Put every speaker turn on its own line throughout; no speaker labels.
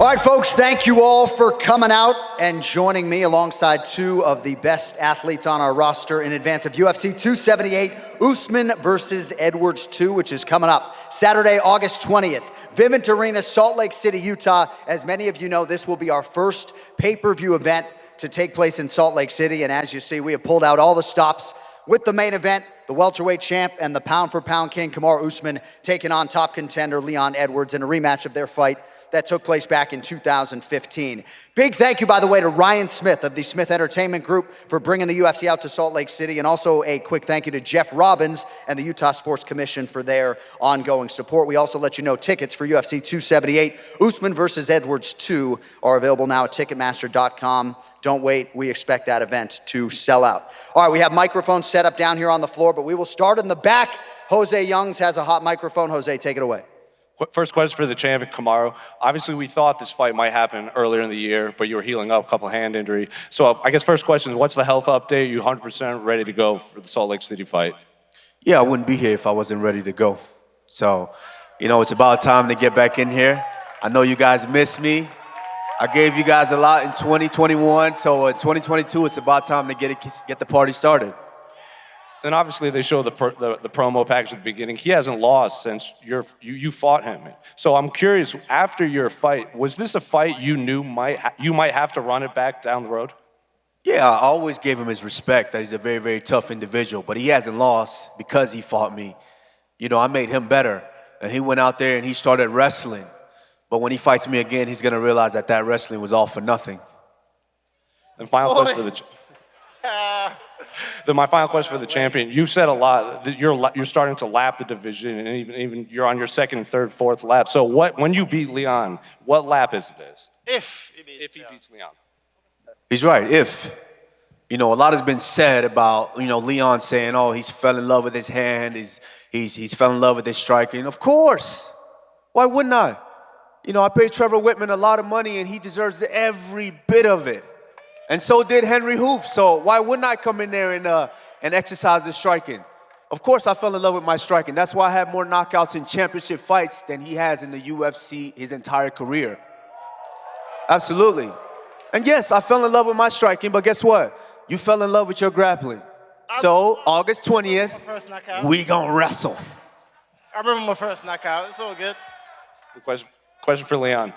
All right, folks, thank you all for coming out and joining me alongside two of the best athletes on our roster in advance of UFC 278, Usman versus Edwards 2, which is coming up Saturday, August 20th. Vivint Arena, Salt Lake City, Utah. As many of you know, this will be our first pay-per-view event to take place in Salt Lake City. And as you see, we have pulled out all the stops with the main event, the welterweight champ and the pound-for-pound king, Kamaru Usman, taking on top contender Leon Edwards in a rematch of their fight that took place back in 2015. Big thank you, by the way, to Ryan Smith of the Smith Entertainment Group for bringing the UFC out to Salt Lake City, and also a quick thank you to Jeff Robbins and the Utah Sports Commission for their ongoing support. We also let you know tickets for UFC 278, Usman versus Edwards 2, are available now at Ticketmaster.com. Don't wait, we expect that event to sell out. All right, we have microphones set up down here on the floor, but we will start in the back. Jose Youngs has a hot microphone. Jose, take it away.
First question for the champion, Kamaru. Obviously, we thought this fight might happen earlier in the year, but you were healing up, a couple hand injury. So I guess first question is, what's the health update? You 100% ready to go for the Salt Lake City fight?
Yeah, I wouldn't be here if I wasn't ready to go. So, it's about time to get back in here. I know you guys miss me. I gave you guys a lot in 2021, so in 2022, it's about time to get the party started.
And obviously, they show the promo package at the beginning. He hasn't lost since you fought him. So I'm curious, after your fight, was this a fight you knew you might have to run it back down the road?
Yeah, I always gave him his respect that he's a very, very tough individual, but he hasn't lost because he fought me. I made him better, and he went out there and he started wrestling. But when he fights me again, he's going to realize that wrestling was all for nothing.
And final question for my final question for the champion. You've said a lot that you're starting to lap the division, and even you're on your second, third, fourth lap. So when you beat Leon, what lap is this?
If
he beats Leon.
He's right, if. A lot has been said about, Leon saying, oh, he's fell in love with his hand, he's fell in love with his striking. Of course. Why wouldn't I? I paid Trevor Whitman a lot of money, and he deserves every bit of it. And so did Henry Hoof, so why wouldn't I come in there and exercise the striking? Of course I fell in love with my striking. That's why I have more knockouts in championship fights than he has in the UFC his entire career. Absolutely. And yes, I fell in love with my striking, but guess what? You fell in love with your grappling. So August 20th, we gonna wrestle.
I remember my first knockout. It's all good.
Question for Leon.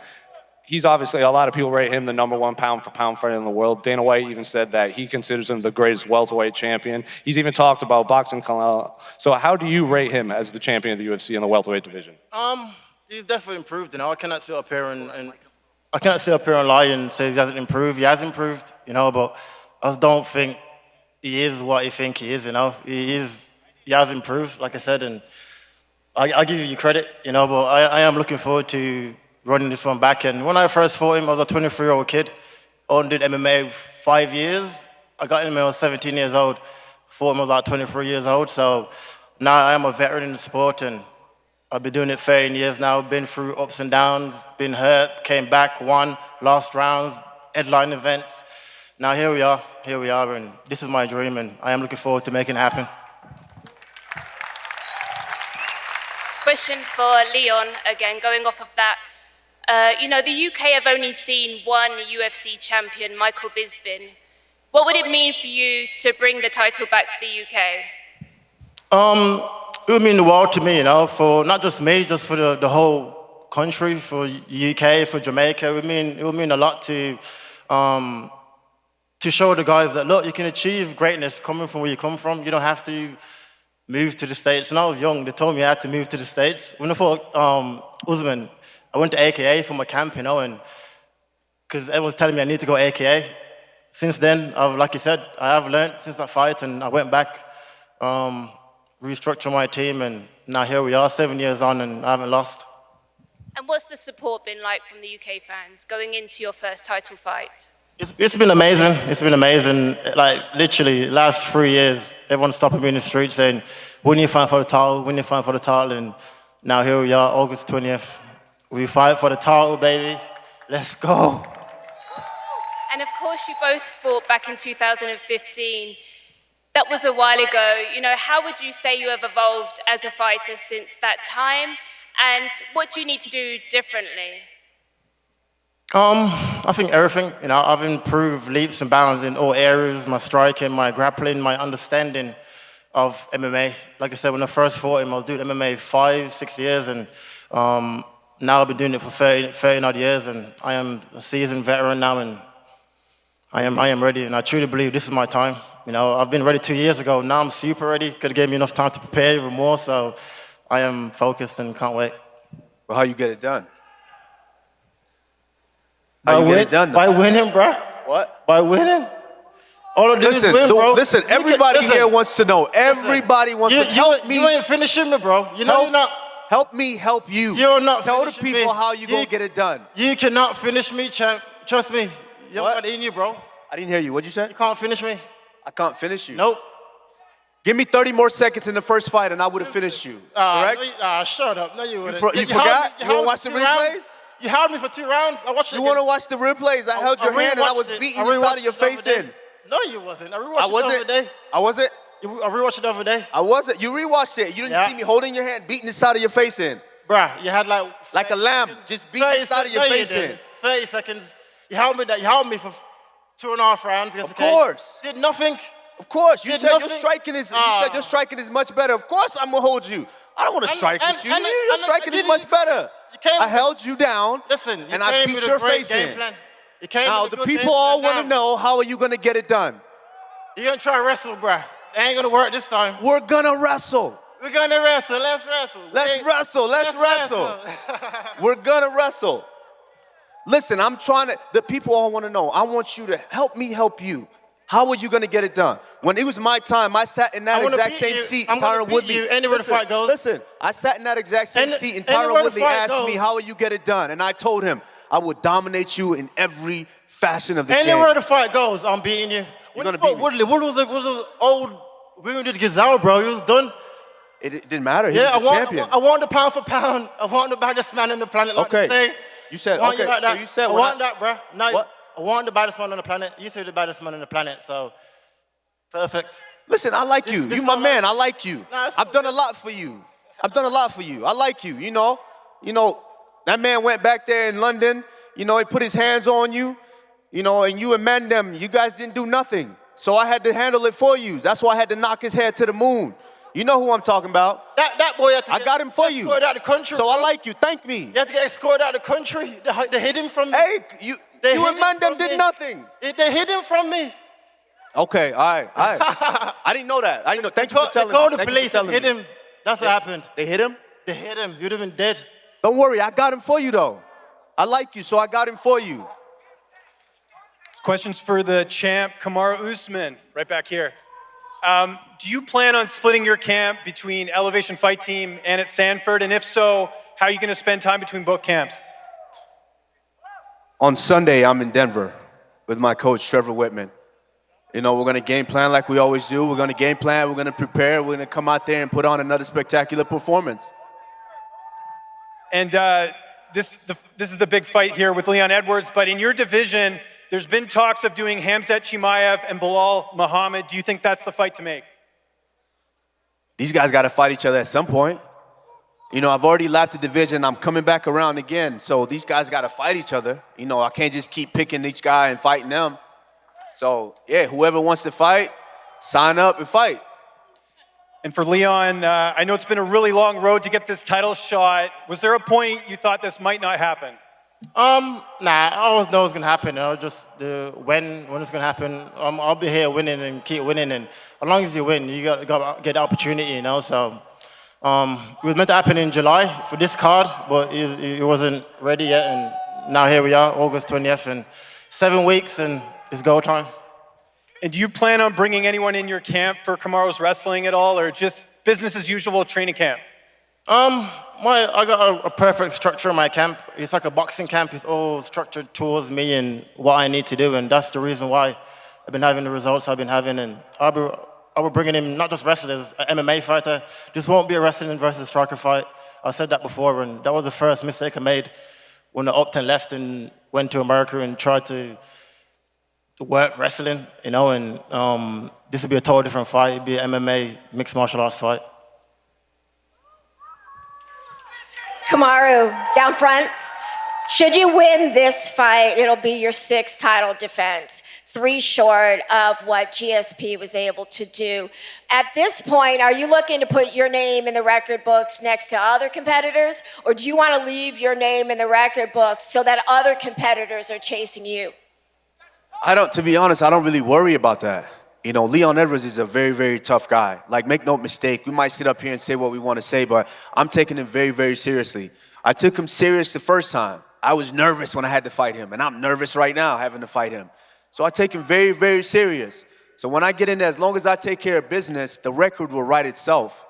He's obviously, a lot of people rate him the #1 pound-for-pound fighter in the world. Dana White even said that he considers him the greatest welterweight champion. He's even talked about boxing Kalal. So how do you rate him as the champion of the UFC in the welterweight division?
He's definitely improved. I cannot sit up here and lie and say he hasn't improved. He has improved, but I just don't think he is what you think he is. He has improved, like I said, and I give you credit, but I am looking forward to running this one back. And when I first fought him, I was a 23-year-old kid. I only did MMA 5 years. I got him when I was 17 years old. Fought him when I was like 23 years old. So now I am a veteran in the sport, and I've been doing it 13 years now. Been through ups and downs, been hurt, came back, won, lost rounds, headline events. Now here we are, and this is my dream, and I am looking forward to making it happen.
Question for Leon, again, going off of that. The UK have only seen one UFC champion, Michael Bisping. What would it mean for you to bring the title back to the UK?
It would mean the world to me, for not just me, just for the whole country, for UK, for Jamaica. It would mean a lot to show the guys that, look, you can achieve greatness coming from where you come from. You don't have to move to the States. When I was young, they told me I had to move to the States. When I fought Usman, I went to AKA for my camp, and because everyone's telling me I need to go AKA. Since then, like you said, I have learned since that fight, and I went back, restructured my team, and now here we are, 7 years on, and I haven't lost.
And what's the support been like from the UK fans going into your first title fight?
It's been amazing. It's been amazing. Like, literally, last 3 years, everyone's stopping me in the street saying, when you fight for the title, when you fight for the title, and now here we are, August 20th. We fight for the title, baby. Let's go.
And of course, you both fought back in 2015. That was a while ago. How would you say you have evolved as a fighter since that time? And what do you need to do differently?
I think everything. You know, I've improved leaps and bounds in all areas: my striking, my grappling, my understanding of MMA. Like I said, when I first fought him, I was doing MMA 5, 6 years, and now I've been doing it for 30 odd years, and I am a seasoned veteran now, and I am ready, and I truly believe this is my time. You know, I've been ready 2 years ago. Now I'm super ready. Could have gave me enough time to prepare even more, so I am focused and can't wait.
Well, how you get it done? How you get it done, though?
By winning, bro.
What?
By winning. All I do is win, bro.
Listen, everybody here wants to know. Everybody wants to help me.
You ain't finishing me, bro. You know you're not.
Help me help you.
You're not
Tell the
finishing
people
me.
how you gonna get it done.
You cannot finish me, champ. Trust me. You don't got it in you, bro.
I didn't hear you. What'd you say?
You can't finish me.
I can't finish you.
Nope.
Give me 30 more seconds in the first fight and I would have finished you. Correct?
Shut up. No, you wouldn't.
You forgot? You wanna watch the replays?
You held me for 2 rounds. I watched it.
You wanna watch the replays? I held your hand and I was beating the side of your face in.
No, you wasn't. I rewatched it the other day.
I wasn't?
I rewatched it the other day.
I wasn't. You rewatched it. You didn't see me holding your hand, beating the side of your face in.
Bruh, you had like
a lamb, just beating the side of your face in.
30 seconds. You held me for 2.5 rounds.
Of course.
Did nothing.
Of course. You said
nothing.
your striking is much better. Of course I'm gonna hold you. I don't want to strike with you. Your striking is much better. I held you down.
Listen,
and I beat your face in. Now the people all want to know, how are you gonna get it done?
You're gonna try to wrestle, bruh. It ain't gonna work this time.
We're gonna wrestle.
We're gonna wrestle. Let's wrestle.
Let's wrestle. Let's wrestle. We're gonna wrestle. Listen, the people all want to know. I want you to help me help you. How are you gonna get it done? When it was my time, I sat in that exact same seat. Tyron Woodley.
Anywhere the fight goes.
Listen, I sat in that exact same seat, and Tyron Woodley asked me, "How will you get it done?" And I told him, "I will dominate you in every fashion of the game."
Anywhere the fight goes, I'm beating you. When you fought Woodley, Woodley was old. We did Gazelle, bro. He was done.
It didn't matter. He was the champion.
I want the pound for pound. I want the baddest man on the planet. Like
okay.
Say.
You said
So
you said
I want that, bro. No, what? I want the baddest man on the planet. You said the baddest man on the planet. So perfect.
Listen, I like you. You my man. I like you.
Nah,
I've done a lot for you. I've done a lot for you. I like you. You know, that man went back there in London. You know, he put his hands on you. You know, and you and them, you guys didn't do nothing. So I had to handle it for you. That's why I had to knock his head to the moon. You know who I'm talking about.
That boy had to
I got him for you.
Escorted out the country.
So I like you. Thank me.
You had to get escorted out of the country. They hid him from me.
Hey, you and them did nothing.
They hid him from me.
Okay, all right. I didn't know that. I didn't know. Thank you for telling me.
They called the police and hid him. That's what happened.
They hit him?
They hit him. You'd have been dead.
Don't worry, I got him for you though. I like you, so I got him for you.
Questions for the champ, Kamaru Usman, right back here. Do you plan on splitting your camp between Elevation Fight Team and at Sanford? And if so, how are you going to spend time between both camps?
On Sunday, I'm in Denver with my coach, Trevor Whitman. You know, we're going to game plan like we always do. We're going to game plan. We're going to prepare. We're going to come out there and put on another spectacular performance.
And this is the big fight here with Leon Edwards. But in your division, there's been talks of doing Khamzat Chimaev and Bilal Muhammad. Do you think that's the fight to make?
These guys got to fight each other at some point. You know, I've already lapped the division. I'm coming back around again. So these guys got to fight each other. You know, I can't just keep picking each guy and fighting them. So, yeah, whoever wants to fight, sign up and fight.
And for Leon, I know it's been a really long road to get this title shot. Was there a point you thought this might not happen?
Nah, I always know it's gonna happen. You know, just when it's gonna happen. I'll be here winning and keep winning, and as long as you win, you got to get the opportunity. You know, so it was meant to happen in July for this card, but it wasn't ready yet, and now here we are, August 20th, and 7 weeks, and it's go time.
And do you plan on bringing anyone in your camp for Kamaru's wrestling at all, or just business as usual training camp?
I got a perfect structure in my camp. It's like a boxing camp. It's all structured towards me and what I need to do, and that's the reason why I've been having the results I've been having. And I'll be bringing in not just wrestlers, an MMA fighter. This won't be a wrestling versus striker fight. I said that before, and that was the first mistake I made when I upped and left and went to America and tried to work wrestling, you know. And this would be a totally different fight. It'd be an MMA mixed martial arts fight.
Kamaru, down front. Should you win this fight, it'll be your 6th title defense, 3 short of what GSP was able to do. At this point, are you looking to put your name in the record books next to other competitors, or do you want to leave your name in the record books so that other competitors are chasing you?
To be honest, I don't really worry about that. You know, Leon Edwards is a very, very tough guy. Like, make no mistake, we might sit up here and say what we want to say, but I'm taking him very, very seriously. I took him serious the first time. I was nervous when I had to fight him, and I'm nervous right now having to fight him. So I take him very, very serious. So when I get in there, as long as I take care of business, the record will write itself.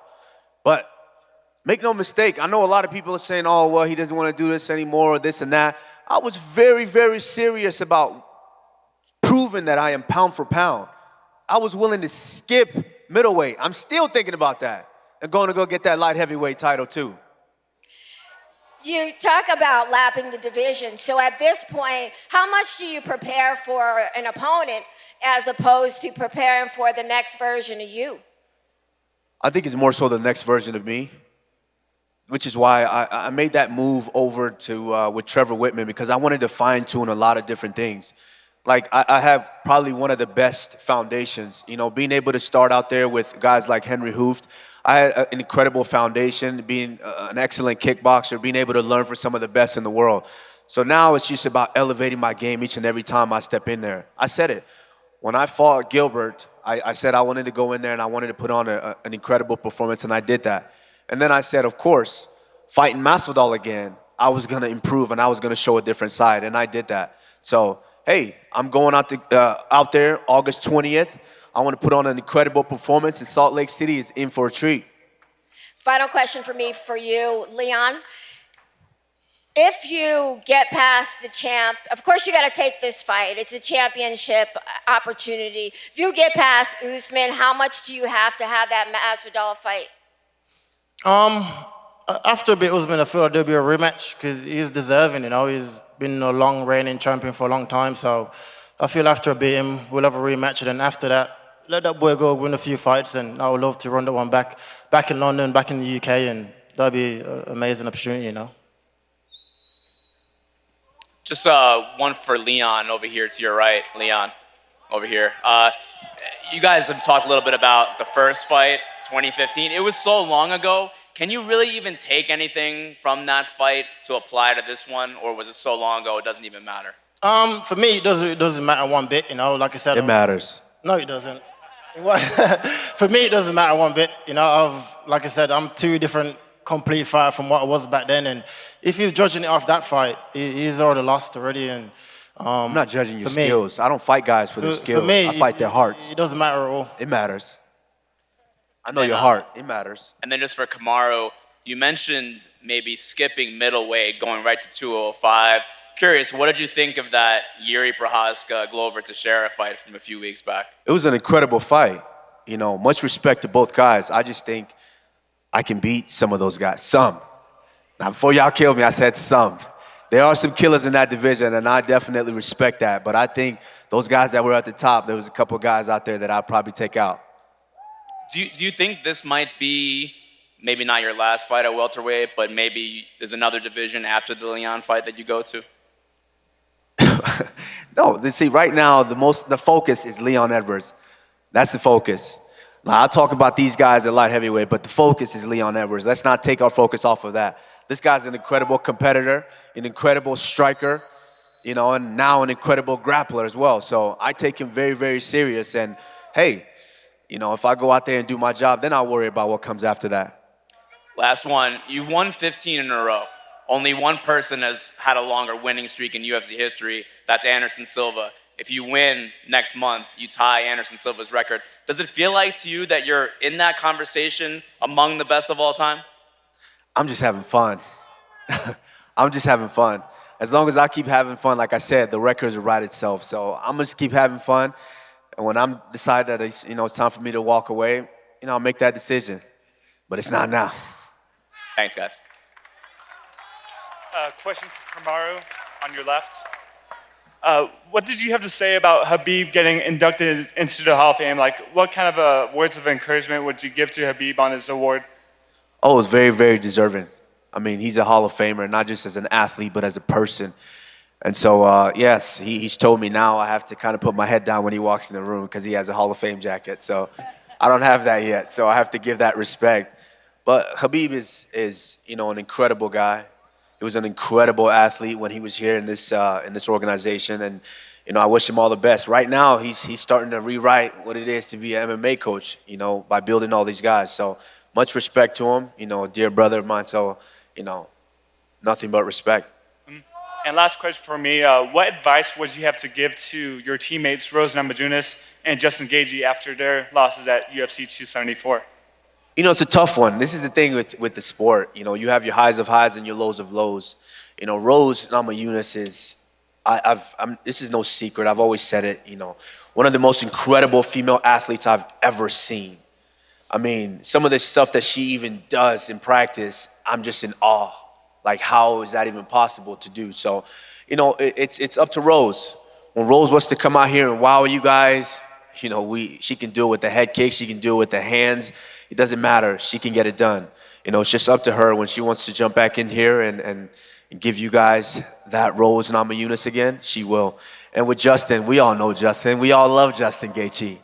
But make no mistake, I know a lot of people are saying, oh, well, he doesn't want to do this anymore or this and that. I was very, very serious about proving that I am pound for pound. I was willing to skip middleweight. I'm still thinking about that. And going to go get that light heavyweight title too.
You talk about lapping the division. So at this point, how much do you prepare for an opponent as opposed to preparing for the next version of you?
I think it's more so the next version of me, which is why I made that move over to with Trevor Whitman, because I wanted to fine-tune a lot of different things. Like, I have probably one of the best foundations. You know, being able to start out there with guys like Henry Hooft. I had an incredible foundation, being an excellent kickboxer, being able to learn from some of the best in the world. So now it's just about elevating my game each and every time I step in there. I said it. When I fought Gilbert, I said I wanted to go in there and I wanted to put on an incredible performance, and I did that. And then I said, of course, fighting Masvidal again, I was going to improve and I was going to show a different side, and I did that. So, hey, I'm going out there August 20th. I want to put on an incredible performance, and Salt Lake City is in for a treat.
Final question for you, Leon. If you get past the champ, of course you got to take this fight. It's a championship opportunity. If you get past Usman, how much do you have to have that Masvidal fight?
After a bit, Usman, I feel like there'll be a rematch because he's deserving, you know. He's been a long reigning champion for a long time, so I feel after I beat him, we'll have a rematch, and then after that, let that boy go win a few fights, and I would love to run that one back in London, back in the UK, and that'd be an amazing opportunity, you know.
Just one for Leon over here to your right, Leon, over here. You guys have talked a little bit about the first fight, 2015. It was so long ago. Can you really even take anything from that fight to apply to this one, or was it so long ago it doesn't even matter?
For me, it doesn't matter one bit, you know. Like I said,
it matters.
No, it doesn't. For me, it doesn't matter one bit. You know, like I said, I'm 2 different complete fighter from what I was back then. And if he's judging it off that fight, he's already lost already. And
I'm not judging your skills. I don't fight guys for their skills.
For me,
I fight their hearts.
It doesn't matter at all.
It matters. I know your heart. It matters.
And then just for Kamaru, you mentioned maybe skipping middleweight, going right to 205. Curious, what did you think of that Yuri Prochazka Glover Teixeira fight from a few weeks back?
It was an incredible fight. You know, much respect to both guys. I just think I can beat some of those guys. Some. Now, before y'all killed me, I said some. There are some killers in that division, and I definitely respect that. But I think those guys that were at the top, there was a couple of guys out there that I'd probably take out.
Do you think this might be maybe not your last fight at welterweight, but maybe there's another division after the Leon fight that you go to?
No, see, right now, the focus is Leon Edwards. That's the focus. Now, I'll talk about these guys at light heavyweight, but the focus is Leon Edwards. Let's not take our focus off of that. This guy's an incredible competitor, an incredible striker, you know, and now an incredible grappler as well. So I take him very, very serious. And, hey, you know, if I go out there and do my job, then I'll worry about what comes after that.
Last one. You've won 15 in a row. Only one person has had a longer winning streak in UFC history. That's Anderson Silva. If you win next month, you tie Anderson Silva's record. Does it feel like to you that you're in that conversation among the best of all time?
I'm just having fun. I'm just having fun. As long as I keep having fun, like I said, the records will write itself. So I'm just keep having fun. And when I'm decide that it's time for me to walk away, I'll make that decision. But it's not now.
Thanks, guys.
Question for Kamaru on your left. What did you have to say about Khabib getting inducted into the Hall of Fame? Like, what kind of words of encouragement would you give to Khabib on his award?
Oh, it was very, very deserving. I mean, he's a Hall of Famer, not just as an athlete, but as a person. And so, yes, he's told me now I have to kind of put my head down when he walks in the room because he has a Hall of Fame jacket. So I don't have that yet, so I have to give that respect. But Khabib is an incredible guy. He was an incredible athlete when he was here in this organization, and I wish him all the best. Right now, he's starting to rewrite what it is to be an MMA coach, by building all these guys. So much respect to him, a dear brother of mine. So nothing but respect.
And last question for me, what advice would you have to give to your teammates, Rose Namajunas and Justin Gaethje, after their losses at UFC 274?
It's a tough one. This is the thing with the sport. You have your highs of highs and your lows of lows. Rose Namajunas is, this is no secret. I've always said it, one of the most incredible female athletes I've ever seen. I mean, some of the stuff that she even does in practice, I'm just in awe. Like, how is that even possible to do? So, it's up to Rose. When Rose wants to come out here and wow you guys, she can do it with the head kick. She can do it with the hands. It doesn't matter. She can get it done. It's just up to her when she wants to jump back in here and give you guys that Rose Namajunas again, she will. And with Justin, we all know Justin. We all love Justin Gaethje.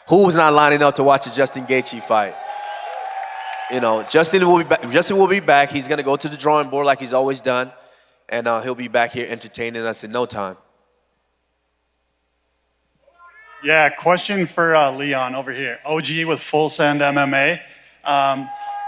Who was not lining up to watch a Justin Gaethje fight? Justin will be back. Justin will be back. He's going to go to the drawing board like he's always done. And he'll be back here entertaining us in no time.
Yeah, question for Leon over here. OG with Full Send MMA.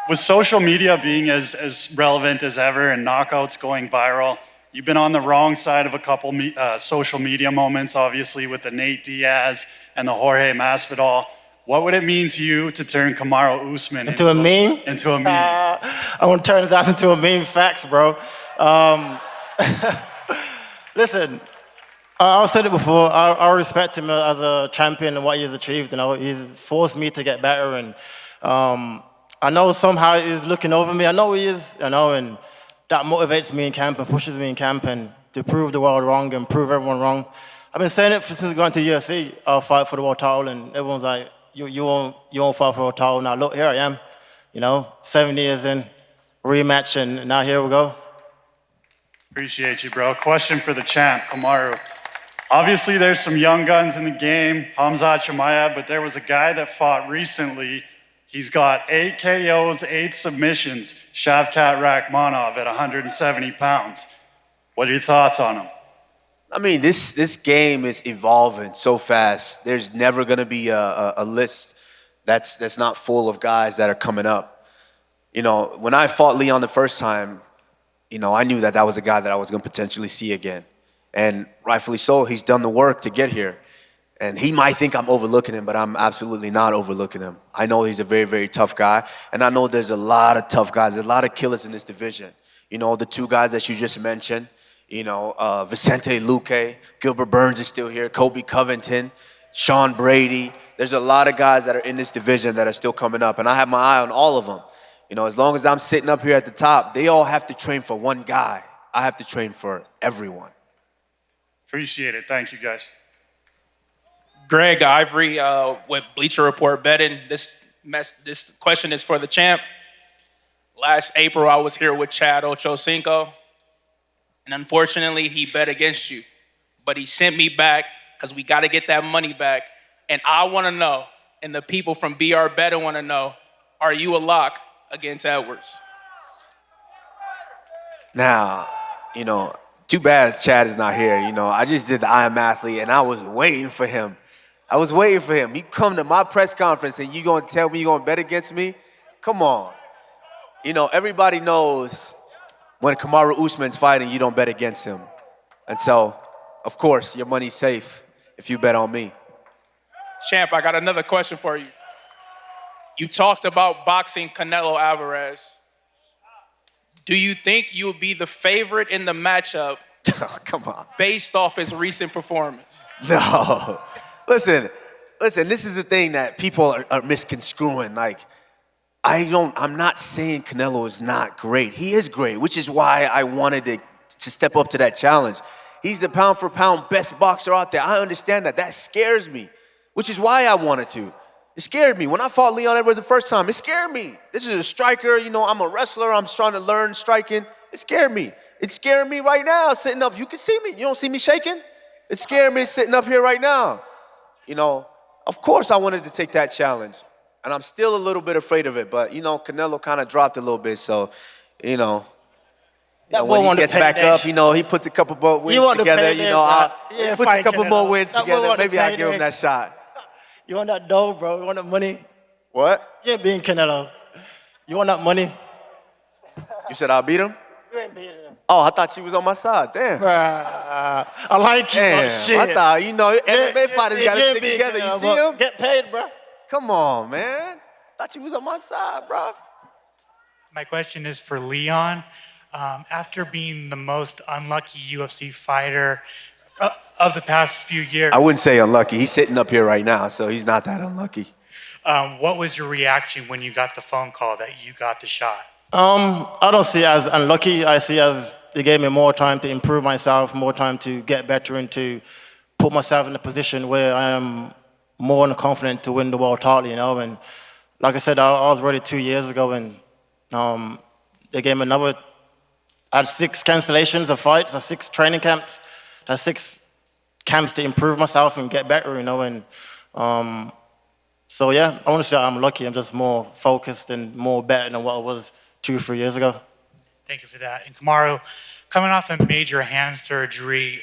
With social media being as relevant as ever and knockouts going viral, you've been on the wrong side of a couple social media moments, obviously with the Nate Diaz and the Jorge Masvidal. What would it mean to you to turn Kamaru Usman
into a meme?
Into a meme.
I want to turn his ass into a meme. Facts, bro. Listen, I've said it before. I respect him as a champion and what he's achieved. He's forced me to get better, and I know somehow he's looking over me. I know he is. And that motivates me in camp and pushes me in camp and to prove the world wrong and prove everyone wrong. I've been saying it since going to UFC. I'll fight for the world title, and everyone's like, you won't fight for the world title. Now look, here I am. 7 years in, rematch, and now here we go.
Appreciate you, bro. Question for the champ, Kamaru. Obviously, there's some young guns in the game, Khamzat Chimaev, but there was a guy that fought recently. He's got 8 KOs, 8 submissions, Shavkat Rakhmonov at 170 pounds. What are your thoughts on him?
I mean, this game is evolving so fast. There's never going to be a list that's not full of guys that are coming up. When I fought Leon the first time, I knew that was a guy that I was going to potentially see again. And rightfully so, he's done the work to get here. And he might think I'm overlooking him, but I'm absolutely not overlooking him. I know he's a very, very tough guy. And I know there's a lot of tough guys. There's a lot of killers in this division. The 2 guys that you just mentioned, Vicente Luque, Gilbert Burns is still here, Kobe Covington, Sean Brady. There's a lot of guys that are in this division that are still coming up. And I have my eye on all of them. As long as I'm sitting up here at the top, they all have to train for one guy. I have to train for everyone.
Appreciate it. Thank you, guys.
Greg Ivory with Bleacher Report betting. This question is for the champ. Last April, I was here with Chad Ochocinco, and unfortunately, he bet against you. But he sent me back because we got to get that money back. And I want to know, and the people from BR Betting want to know, are you a lock against Edwards?
Now, too bad Chad is not here. I just did the I Am Athlete, and I was waiting for him. He come to my press conference, and you going to tell me you're going to bet against me? Come on. Everybody knows when Kamaru Usman's fighting, you don't bet against him. And so, of course, your money's safe if you bet on me.
Champ, I got another question for you. You talked about boxing Canelo Alvarez. Do you think you'll be the favorite in the matchup?
Oh, come on.
Based off his recent performance?
No. Listen, this is the thing that people are misconstruing. Like, I'm not saying Canelo is not great. He is great, which is why I wanted to step up to that challenge. He's the pound-for-pound best boxer out there. I understand that. That scares me, which is why I wanted to. It scared me. When I fought Leon Edwards the first time, it scared me. This is a striker, you know, I'm a wrestler, I'm trying to learn striking. It scared me. It's scaring me right now, sitting up. You can see me. You don't see me shaking? It's scaring me sitting up here right now. You know, of course I wanted to take that challenge. And I'm still a little bit afraid of it, but, you know, Canelo kind of dropped a little bit, so, you know. When he gets back up, you know, he puts a couple more wins together, you know, he puts a couple more wins together, maybe I'll give him that shot.
You want that dough, bro? You want that money?
What?
You ain't beating Canelo. You want that money?
You said I'll beat him?
You ain't beating him.
Oh, I thought you was on my side. Damn.
Bruh, I like you,
Damn.
but shit.
I thought, you know, MMA fighters got to stick together. You see him?
Get paid, bro.
Come on, man. Thought you was on my side, bro.
My question is for Leon. After being the most unlucky UFC fighter of the past few years.
I wouldn't say unlucky. He's sitting up here right now, so he's not that unlucky.
What was your reaction when you got the phone call that you got the shot?
I don't see it as unlucky. I see it as it gave me more time to improve myself, more time to get better and to put myself in a position where I am more than confident to win the world title, you know. And like I said, I was ready 2 years ago, and they gave me another. I had 6 cancellations of fights, 6 training camps, 6 camps to improve myself and get better, you know. And so yeah, I want to say I'm lucky. I'm just more focused and more better than what I was 2 or 3 years ago.
Thank you for that. And Kamaru, coming off a major hand surgery,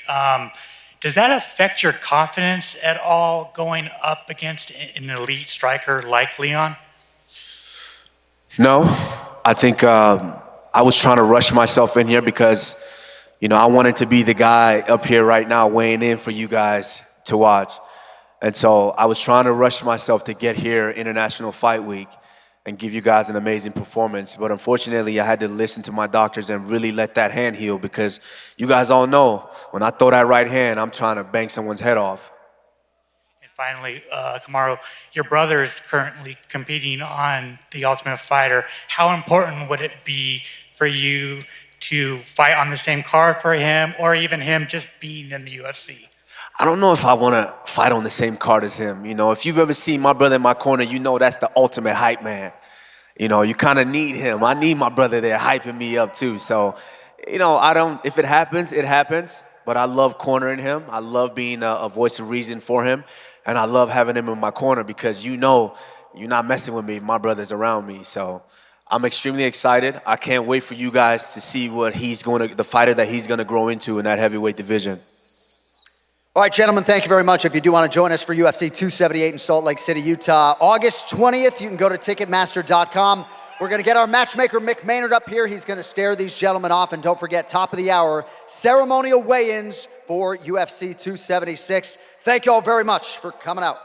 does that affect your confidence at all going up against an elite striker like Leon?
No, I think I was trying to rush myself in here because, you know, I wanted to be the guy up here right now weighing in for you guys to watch. And so I was trying to rush myself to get here International Fight Week and give you guys an amazing performance. But unfortunately, I had to listen to my doctors and really let that hand heal because you guys all know when I throw that right hand, I'm trying to bang someone's head off.
And finally, Kamaru, your brother is currently competing on The Ultimate Fighter. How important would it be for you to fight on the same card for him or even him just being in the UFC?
I don't know if I want to fight on the same card as him. You know, if you've ever seen my brother in my corner, you know that's the ultimate hype man. You know, you kind of need him. I need my brother there hyping me up too. So, you know, if it happens, it happens. But I love cornering him. I love being a voice of reason for him. And I love having him in my corner because you know you're not messing with me if my brother's around me. So I'm extremely excited. I can't wait for you guys to see what the fighter that he's going to grow into in that heavyweight division.
All right, gentlemen, thank you very much. If you do want to join us for UFC 278 in Salt Lake City, Utah, August 20th, you can go to Ticketmaster.com. We're going to get our matchmaker, Mick Maynard, up here. He's going to stare these gentlemen off. And don't forget, top of the hour, ceremonial weigh-ins for UFC 276. Thank you all very much for coming out.